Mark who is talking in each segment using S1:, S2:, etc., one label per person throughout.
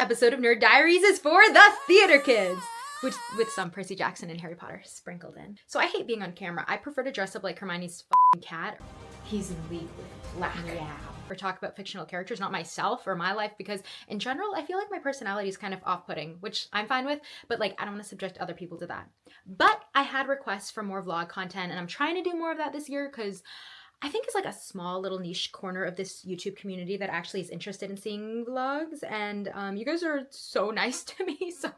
S1: episode of Nerd Diaries is for the theater kids, which with some Percy Jackson and Harry Potter sprinkled in. So I hate being on camera. I prefer to dress up like Hermione's fucking cat. He's in league with black. Yeah. Or talk about fictional characters, not myself or my life, because in general, I feel like my personality is kind of off-putting, which I'm fine with, but like, I don't want to subject other people to that. But I had requests for more vlog content, and I'm trying to do more of that this year because I think it's like a small little niche corner of this YouTube community that actually is interested in seeing vlogs, and you guys are so nice to me, so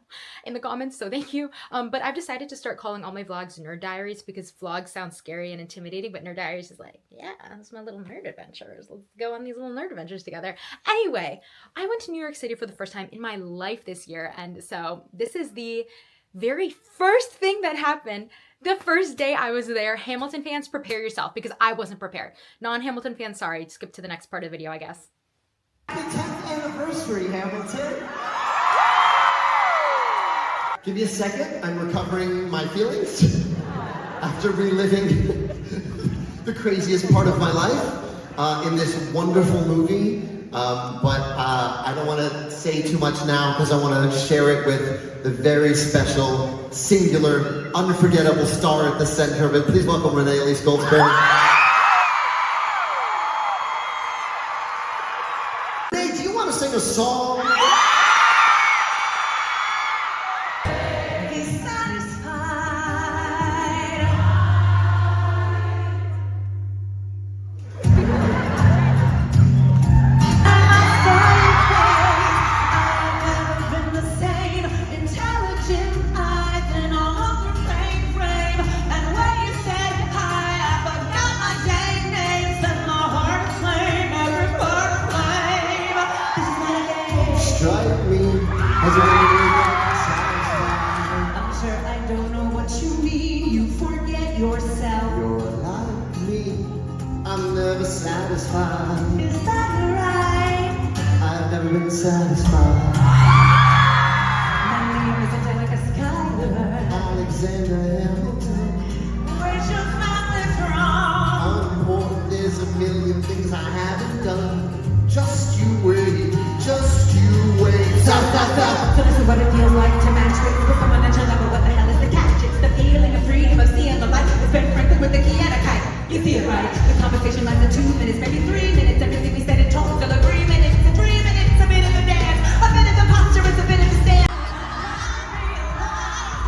S1: in the comments, so thank you. But I've decided to start calling all my vlogs Nerd Diaries because vlogs sound scary and intimidating, but Nerd Diaries is like, yeah, that's my little nerd adventures. Let's go on these little nerd adventures together. Anyway, I went to New York City for the first time in my life this year, and so this is the very first thing that happened. The first day I was there. Hamilton fans, prepare yourself because I wasn't prepared. Non-Hamilton fans, sorry, skip to the next part of the video, I guess.
S2: The 10th anniversary, Hamilton. Give me a second, I'm recovering my feelings after reliving the craziest part of my life in this wonderful movie. But I don't want to say too much now because I want to share it with the very special, singular, unforgettable star at the center of it. Please welcome Renee Elise Goldsberry. Renee, do you want to sing a song?
S3: Be satisfied.
S2: Strike me as a
S3: I'm sure I don't know what you mean. You forget yourself.
S2: You're like me, I'm never satisfied.
S3: Is that right?
S2: I've never been satisfied.
S3: My name is Angelica Schuyler.
S2: Alexander Hamilton.
S3: Rachel's not this wrong.
S2: Unimportant, there's a million things I haven't done. Just you wait, just you wait. Stop, stop, stop.
S3: So this is what it feels like to match with someone at your level. What the hell is the catch? It's the feeling of freedom of seeing the light. It's Ben Franklin with the key and a kite. You see it right. The conversation lasts 2 minutes, maybe 3 minutes. Everything we said in total till 3 minutes. 3 minutes, a bit of a dance. A bit of the posture is a bit of a stand.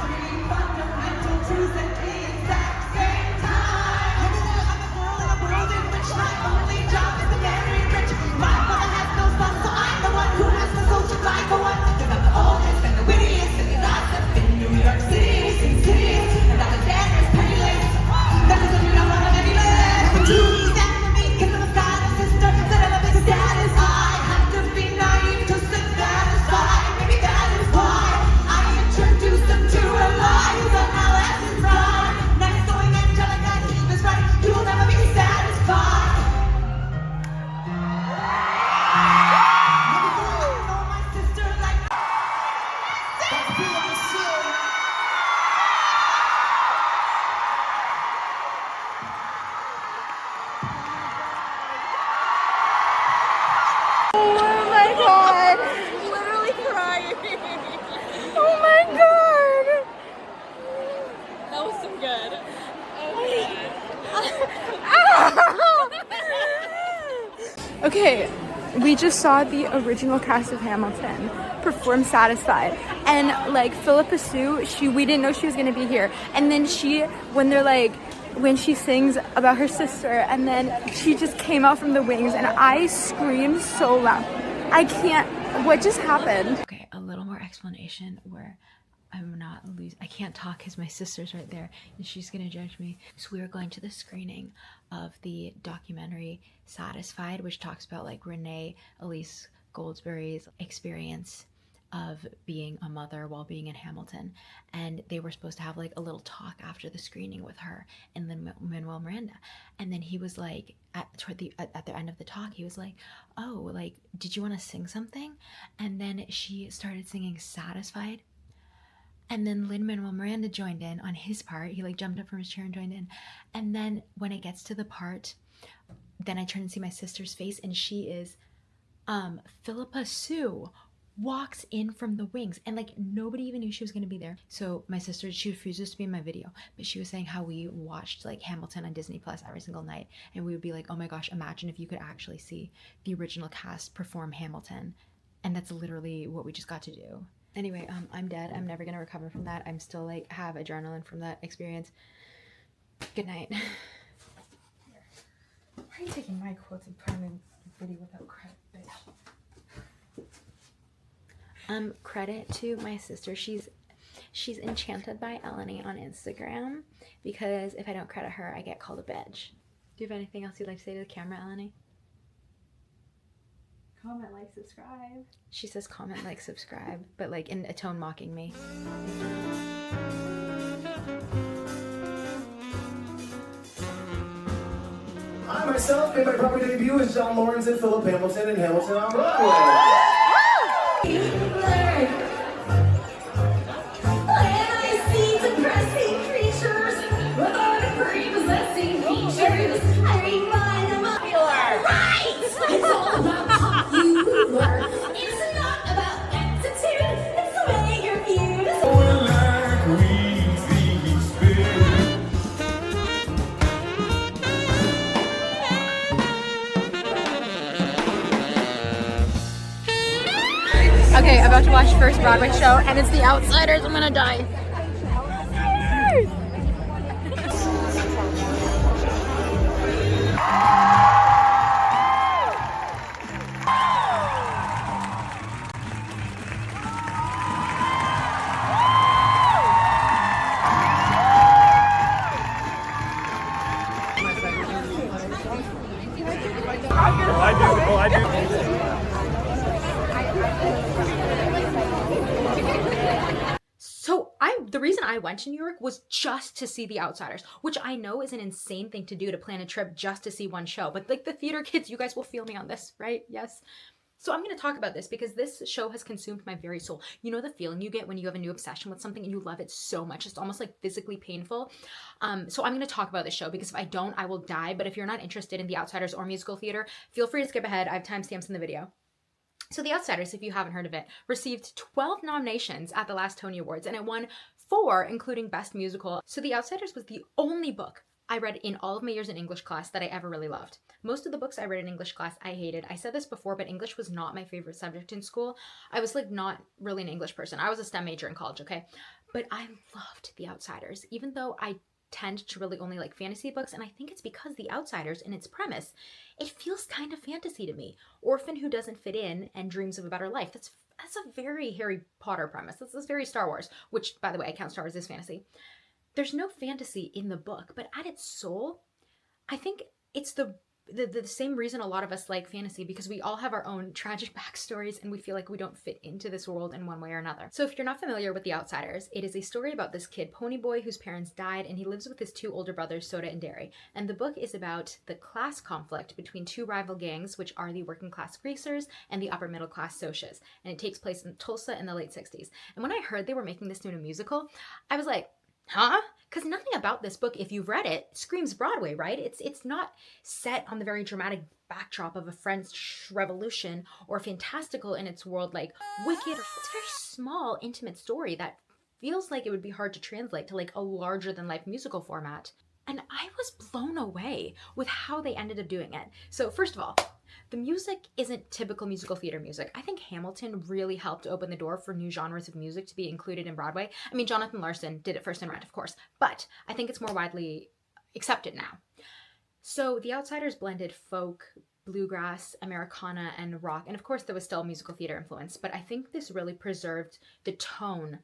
S3: Three fundamental truths at the exact same time. I'm a world in which my only job is to marry rich. My mother has no son, so I'm the one who has the social life for one. Cause I'm the oldest and the wittiest and the gossip in New York City, Sin City. And Alexander's penniless. That doesn't mean I'm not on any list. Do stand for me, cause I'm a silent sister. That I love is satisfied. Have to be naive to sit satisfied. Maybe that is why I introduced them to a lie. But now that's his pride. Nice going Angelica, he was right. You will never be satisfied.
S4: Oh my god! Literally crying. Oh my god! That was so good. Okay, we just saw the original cast of Hamilton perform Satisfied, and like Philippa Sue, we didn't know she was gonna be here, and then when she sings about her sister, and then she just came out from the wings, and I screamed so loud. I can't, what just happened?
S1: Okay, a little more explanation where I'm not losing. I can't talk because my sister's right there and she's gonna judge me. So we were going to the screening of the documentary Satisfied, which talks about like Renee Elise Goldsberry's experience of being a mother while being in Hamilton, and they were supposed to have like a little talk after the screening with her and then Manuel Miranda, and then he was like at the end of the talk he was like, oh, like, did you want to sing something? And then she started singing Satisfied, and then Lin-Manuel Miranda joined in on his part. He like jumped up from his chair and joined in, and then when it gets to the part, then I turn and see my sister's face, and she is Philippa Sue walks in from the wings, and like nobody even knew she was going to be there. So my sister, she refuses to be in my video, but she was saying how we watched like Hamilton on Disney Plus every single night, and we would be like, oh my gosh, imagine if you could actually see the original cast perform Hamilton. And that's literally what we just got to do. Anyway, I'm dead. I'm never gonna recover from that. I'm still like have adrenaline from that experience. Good night. Why are you taking my quotes and putting them in the video without credit, bitch? Credit to my sister. She's enchanted by Eleni on Instagram, because if I don't credit her, I get called a bitch. Do you have anything else you'd like to say to the camera, Eleni?
S4: Comment, like, subscribe.
S1: She says comment, like, subscribe, but like in a tone mocking me.
S5: I myself made my Broadway debut as John Lawrence and Philip Hamilton in Hamilton on Broadway.
S4: Okay, about to watch first Broadway show, and it's The Outsiders. I'm gonna die.
S5: I do.
S1: So the reason I went to New York was just to see The Outsiders, which I know is an insane thing to do, to plan a trip just to see one show. But like the theater kids, you guys will feel me on this, right? Yes. So I'm going to talk about this because this show has consumed my very soul. You know the feeling you get when you have a new obsession with something and you love it so much. It's almost like physically painful. So I'm going to talk about this show because if I don't, I will die. But if you're not interested in The Outsiders or musical theater, feel free to skip ahead. I have timestamps in the video. So The Outsiders, if you haven't heard of it, received 12 nominations at the last Tony Awards, and it won 4, including Best Musical. So The Outsiders was the only book I read in all of my years in English class that I ever really loved. Most of the books I read in English class I hated. I said this before, but English was not my favorite subject in school. I was like not really an English person. I was a STEM major in college, okay? But I loved The Outsiders, even though I tend to really only like fantasy books, and I think it's because The Outsiders and its premise, it feels kind of fantasy to me. Orphan who doesn't fit in and dreams of a better life. That's a very Harry Potter premise. That's very Star Wars, which by the way, I count Star Wars as fantasy. There's no fantasy in the book, but at its soul, I think it's the same reason a lot of us like fantasy, because we all have our own tragic backstories and we feel like we don't fit into this world in one way or another. So if you're not familiar with The Outsiders, it is a story about this kid, Ponyboy, whose parents died, and he lives with his 2 older brothers, Soda and Derry. And the book is about the class conflict between 2 rival gangs, which are the working class greasers and the upper middle class socias. And it takes place in Tulsa in the late 60s. And when I heard they were making this into a musical, I was like, huh? Because nothing about this book, if you've read it, screams Broadway, right? It's not set on the very dramatic backdrop of a French Revolution or fantastical in its world like Wicked. It's a very small, intimate story that feels like it would be hard to translate to like a larger than life musical format. And I was blown away with how they ended up doing it. So first of all, the music isn't typical musical theater music. I think Hamilton really helped open the door for new genres of music to be included in Broadway. I mean, Jonathan Larson did it first in Rent, of course, but I think it's more widely accepted now. So The Outsiders blended folk, bluegrass, Americana, and rock. And of course, there was still musical theater influence, but I think this really preserved the tone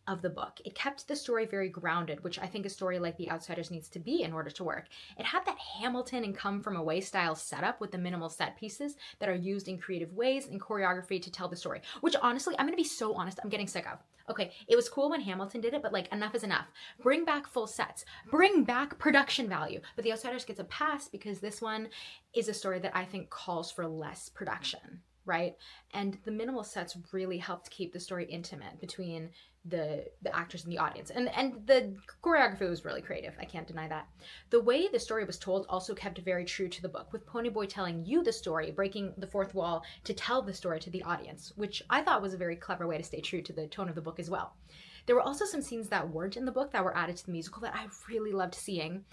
S1: of the book. It kept the story very grounded, which I think a story like The Outsiders needs to be in order to work. It had that Hamilton and Come From Away style setup with the minimal set pieces that are used in creative ways and choreography to tell the story, which honestly, I'm gonna be so honest, I'm getting sick of. Okay, it was cool when Hamilton did it, but like enough is enough. Bring back full sets, bring back production value. But The Outsiders gets a pass because this one is a story that I think calls for less production. right? And the minimal sets really helped keep the story intimate between the actors and the audience. And the choreography was really creative. I can't deny that. The way the story was told also kept very true to the book, with Ponyboy telling you the story, breaking the fourth wall to tell the story to the audience, which I thought was a very clever way to stay true to the tone of the book as well. There were also some scenes that weren't in the book that were added to the musical that I really loved seeing.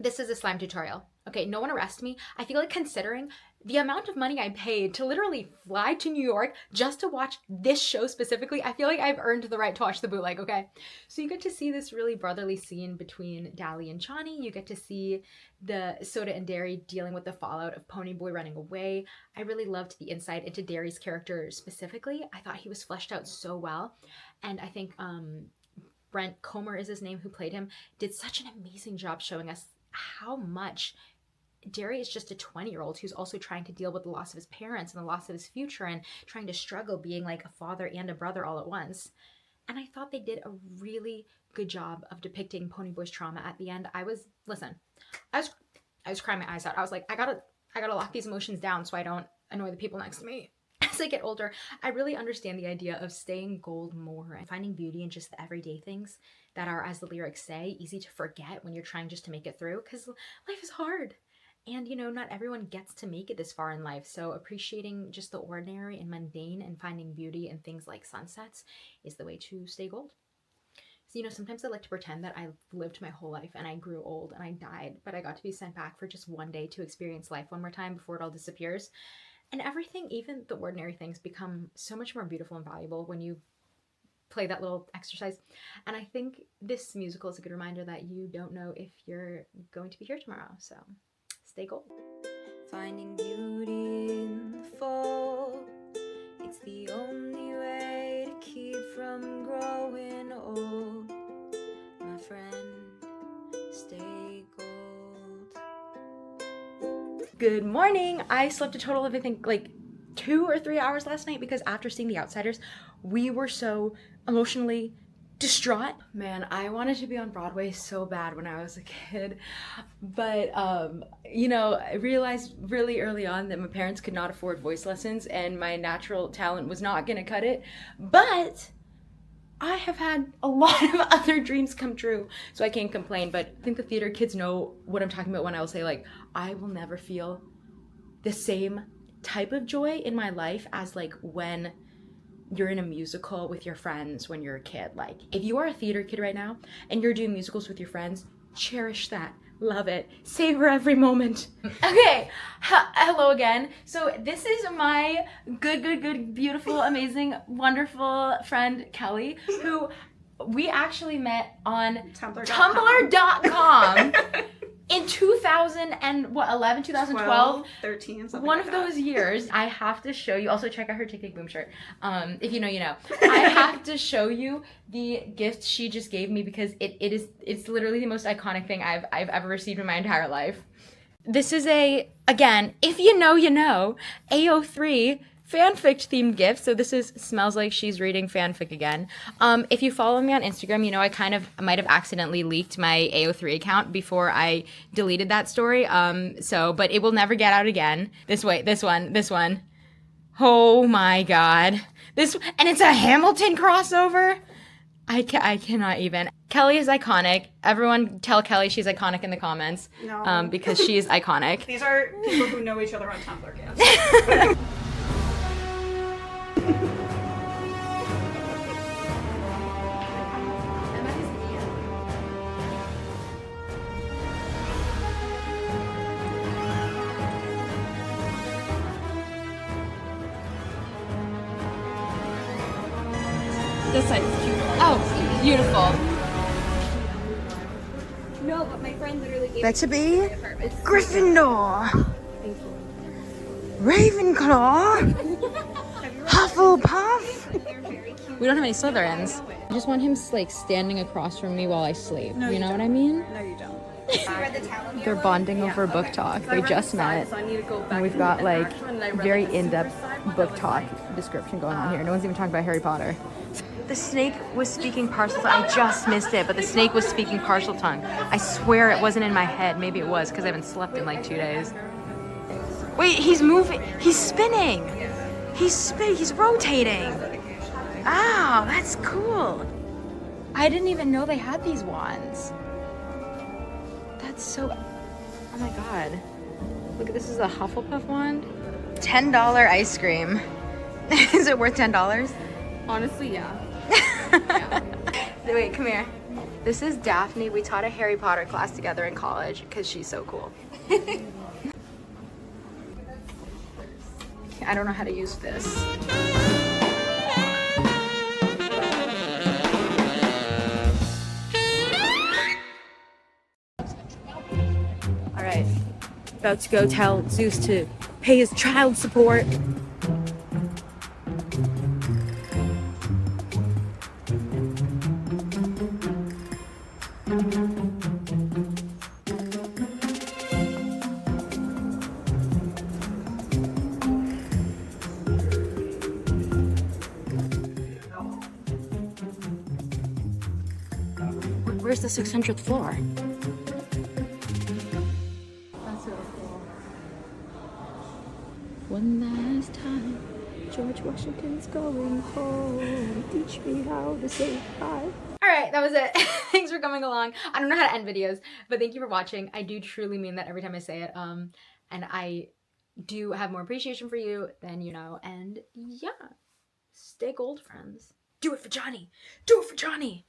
S1: This is a slime tutorial. Okay, no one arrest me. I feel like, considering the amount of money I paid to literally fly to New York just to watch this show specifically, I feel like I've earned the right to watch the bootleg, okay? So you get to see this really brotherly scene between Dally and Chani. You get to see the Soda and Derry dealing with the fallout of Ponyboy running away. I really loved the insight into Derry's character specifically. I thought he was fleshed out so well. And I think Brent Comer is his name, who played him, did such an amazing job showing us how much Derry is just a 20-year-old who's also trying to deal with the loss of his parents and the loss of his future and trying to struggle being like a father and a brother all at once. And I thought they did a really good job of depicting Ponyboy's trauma at the end. I was crying my eyes out. I was like, I gotta lock these emotions down so I don't annoy the people next to me. As I get older, I really understand the idea of staying gold more and finding beauty in just the everyday things that are, as the lyrics say, easy to forget when you're trying just to make it through, because life is hard. And, you know, not everyone gets to make it this far in life. So appreciating just the ordinary and mundane and finding beauty in things like sunsets is the way to stay gold. So, you know, sometimes I like to pretend that I lived my whole life and I grew old and I died, but I got to be sent back for just one day to experience life one more time before it all disappears. And everything, even the ordinary things, become so much more beautiful and valuable when you play that little exercise. And I think this musical is a good reminder that you don't know if you're going to be here tomorrow. So stay gold.
S6: Finding beauty in the fall, it's the only way to keep from growing old. My friend, stay gold.
S1: Good morning. I slept a total of, I think, like 2 or 3 hours last night because after seeing The Outsiders, we were so emotionally distraught. Man, I wanted to be on Broadway so bad when I was a kid, but you know, I realized really early on that my parents could not afford voice lessons and my natural talent was not gonna cut it, but I have had a lot of other dreams come true, so I can't complain. But I think the theater kids know what I'm talking about when I will say, like, I will never feel the same type of joy in my life as like when you're in a musical with your friends when you're a kid. Like, if you are a theater kid right now and you're doing musicals with your friends, cherish that. Love it. Savor every moment. Okay, hello again. So this is my good, beautiful, amazing, wonderful friend, Kelly, who we actually met on Tumblr.com in 2011, 2012,
S7: 13, something
S1: one
S7: like
S1: of
S7: that.
S1: those years. I have to show you. Also, check out her Tick Tick Boom shirt. If you know, you know. I have to show you the gift she just gave me because it's literally the most iconic thing I've ever received in my entire life. This is again, if you know, you know, AO3 fanfic themed gift. So this is smells like she's reading fanfic again. If you follow me on Instagram, you know I kind of might have accidentally leaked my AO3 account before I deleted that story. But it will never get out again. This one. Oh my god. And it's a Hamilton crossover. I cannot even. Kelly is iconic. Everyone tell Kelly she's iconic in the comments.
S7: No.
S1: Because she is iconic.
S7: These are people who know each other on Tumblr, yes.
S4: This side is cute.
S1: Oh, beautiful.
S4: No, but my friend literally gave
S8: Better be Gryffindor, Ravenclaw, Hufflepuff.
S1: We don't have any Slytherins. I just want him like standing across from me while I sleep.
S7: No,
S1: you know what I mean?
S7: No, you don't.
S1: They're bonding over book talk. They just met. And we've got like very in-depth book talk description going on here. No one's even talking about Harry Potter. The snake was speaking partial tongue. I just missed it, but the snake was speaking partial tongue. I swear it wasn't in my head. Maybe it was because I haven't slept in like 2 days.
S4: Wait, he's moving. He's spinning. He's rotating. Oh, that's cool. I didn't even know they had these wands. That's so, oh my God. Look, this is a Hufflepuff wand. $10 ice cream. Is it worth $10?
S7: Honestly, yeah.
S4: Wait, come here. This is Daphne. We taught a Harry Potter class together in college because she's so cool. I don't know how to use this. All right, about to go tell Zeus to pay his child support. Where's the 600th floor? That's so cool. One last time, George Washington's going home. Teach me how to say bye.
S1: All right, that was it. Thanks for coming along. I don't know how to end videos, but thank you for watching. I do truly mean that every time I say it. And I do have more appreciation for you than you know. And yeah, stay gold, friends. Do it for Johnny. Do it for Johnny.